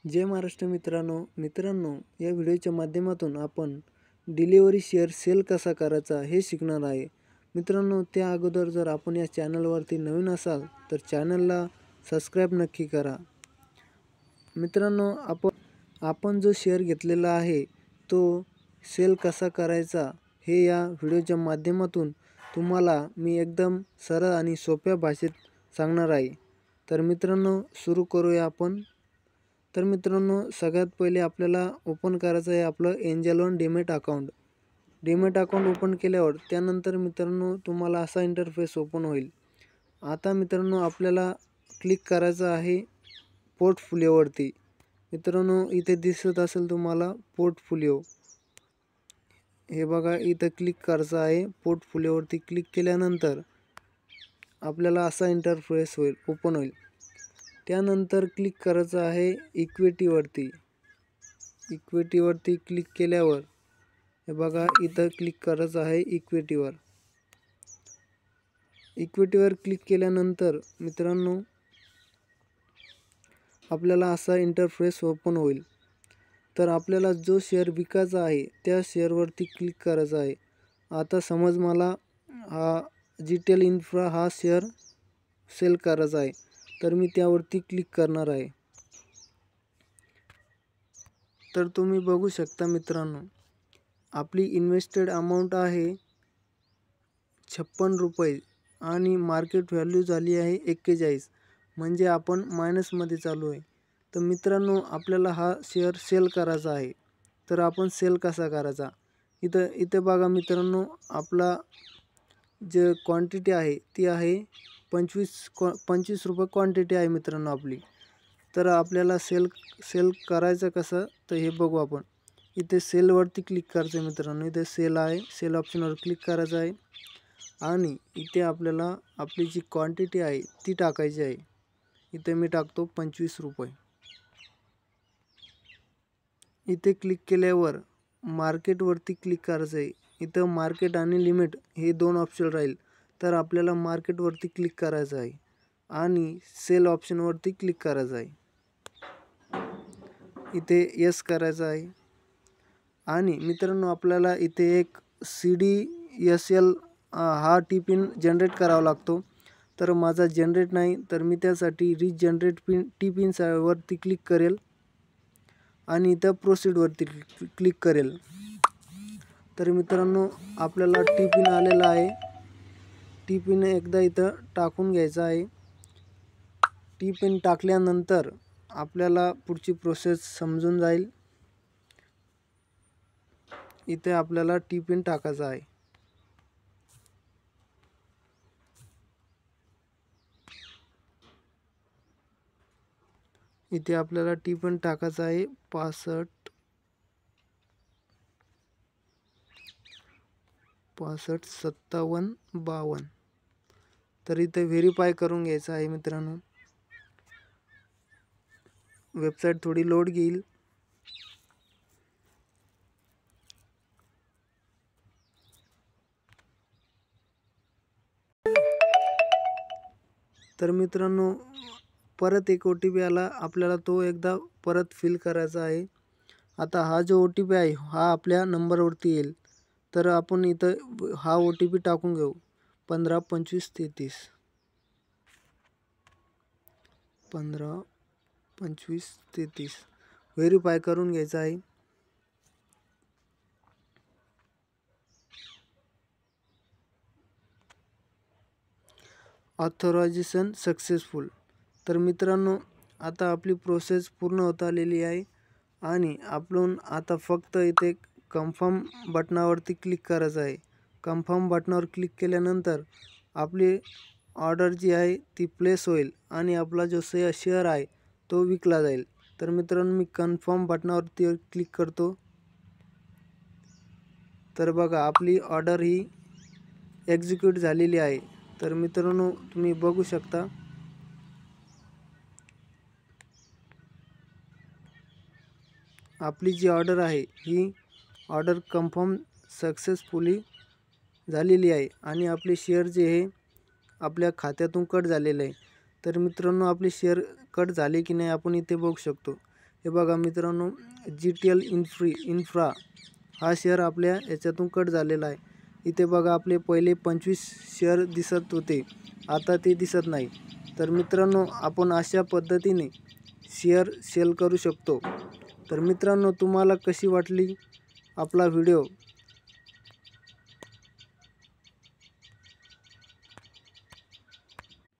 जय महाराष्ट्र मित्रांनो, या व्हिडिओच्या माध्यमातून आपण डिलिव्हरी शेअर सेल कसा करायचा हे शिकणार आहे. मित्रांनो, त्या अगोदर जर आपण या चॅनलवरती नवीन असाल तर चॅनलला सबस्क्राईब नक्की करा. मित्रांनो, आपण जो शेअर घेतलेला आहे तो सेल कसा करायचा हे या व्हिडिओच्या माध्यमातून तुम्हाला मी एकदम सरळ आणि सोप्या भाषेत सांगणार आहे. तर मित्रांनो, सुरू करूया आपण. तर मित्रांनो, सगळ्यात पहिले आपल्याला ओपन करायचं आहे आपलं angel one demat account. Demat account open केल्यावर त्यानंतर मित्रांनो तुम्हाला असा इंटरफेस ओपन होईल. आता मित्रांनो आपल्याला क्लिक करायचं आहे पोर्टफोलिओवरती. मित्रांनो, इथे दिसत असेल तुम्हाला पोर्टफोलिओ. हे बघा, इथं क्लिक करायचं आहे. पोर्टफोलिओवरती क्लिक केल्यानंतर आपल्याला असा इंटरफेस ओपन होईल. त्यानंतर क्लिक करायचं आहे इक्विटीवरती. इक्विटीवरती क्लिक केल्यावर हे बघा, इथं क्लिक करायचं आहे इक्विटीवर. इक्विटीवर क्लिक केल्यानंतर मित्रांनो आपल्याला असा इंटरफेस ओपन होईल. तर आपल्याला जो शेअर विकायचा आहे त्या शेअरवरती क्लिक करायचं आहे. आता समज मला हा जीटेल इन्फ्रा हा शेअर सेल करायचा आहे, तर मी त्यावरती क्लिक करणार आहे. तर तुम्ही बघू शकता मित्रांनो, आपली इन्व्हेस्टेड अमाऊंट आहे 56 रुपये आणि मार्केट व्हॅल्यू झाली आहे 41. म्हणजे आपण मायनसमध्ये चालू आहे. तर मित्रांनो, आपल्याला हा शेअर सेल करायचा आहे. तर आपण सेल कसा करायचा, इथे बघा मित्रांनो, आपला जे क्वांटिटी आहे ती आहे 25 रुपये क्वांटिटी आहे मित्रांनो आपली. तर आपल्याला सेल करायचं कसं तर हे बघू आपण. इथे सेलवरती क्लिक करायचं आहे मित्रांनो. इथे सेल आहे, सेल ऑप्शनवर क्लिक करायचं आहे आणि इथे आपल्याला आपली जी क्वांटिटी आहे ती टाकायची आहे. इथे मी टाकतो 25 रुपये. इथे क्लिक केल्यावर मार्केटवरती क्लिक करायचं आहे. इथं मार्केट आणि लिमिट हे दोन ऑप्शन राहील. तर आपल्याला मार्केटवरती क्लिक करायचं आहे आणि सेल ऑप्शनवरती क्लिक करायचं आहे. इथे यस करायचं आहे आणि मित्रांनो आपल्याला इथे एक CDSL हा टी-पिन जनरेट करावा लागतो. तर माझा जनरेट नाही, तर मी त्यासाठी रिजनरेट टी-पिन वरती क्लिक करेल आणि इथं प्रोसीडवरती क्लिक करेल. तर मित्रांनो आपल्याला टी-पिन आलेला आहे. टी-पिन एकदा इथं टाकून घ्यायचा आहे. टी-पिन टाकल्यानंतर आपल्याला पुढची प्रोसेस समजून जाईल. इथे आपल्याला टी-पिन टाकायचा आहे. इथे आपल्याला टी-पिन टाकायचा आहे 65 57 52. तर इथे व्हेरीफाय करून घ्यायचं आहे मित्रांनो. वेबसाईट थोडी लोड घेईल. तर मित्रांनो परत एक OTP आला. आपल्याला तो एकदा परत फिल करायचा आहे. आता हा जो OTP आहे हा आपल्या नंबरवरती येईल. तर आपण इथं हा OTP टाकून घेऊ 15 25 33. 15 25 33 व्हेरीफाय करून घ्यायचा आहे. Authorisation successful. तर मित्रांनो आता आपली प्रोसेस पूर्ण होत आलेली आहे आणि आपण आता फक्त इथे कन्फर्म बटनावरती क्लिक करायचं आहे. कन्फर्म बटनावर क्लिक केल्यानंतर आपली ऑर्डर जी आहे ती प्लेस होईल आणि आपला जो शेअर आहे तो विकला जाईल. तर मित्रांनो मी कन्फर्म बटनावरती क्लिक करतो. तर बघा, आपली ऑर्डर ही एक्झिक्यूट झालेली आहे. तर मित्रांनो तुम्ही बघू शकता, आपली जी ऑर्डर आहे ही ऑर्डर कन्फर्म सक्सेसफुली झालेली आहे आणि आपले शेअर जे आहे आपल्या खात्यातून कट झालेले आहे. तर मित्रांनो आपले शेअर कट झाले की नाही आपण इथे बघू शकतो. हे बघा मित्रांनो, GTL इन्फ्रा हा शेअर आपल्या याच्यातून कट झालेला आहे. इथे बघा आपले पहिले 25 शेअर दिसत होते, आता ते दिसत नाही. तर मित्रांनो, आपण अशा पद्धतीने शेअर सेल करू शकतो. तर मित्रांनो, तुम्हाला कशी वाटली आपला व्हिडिओ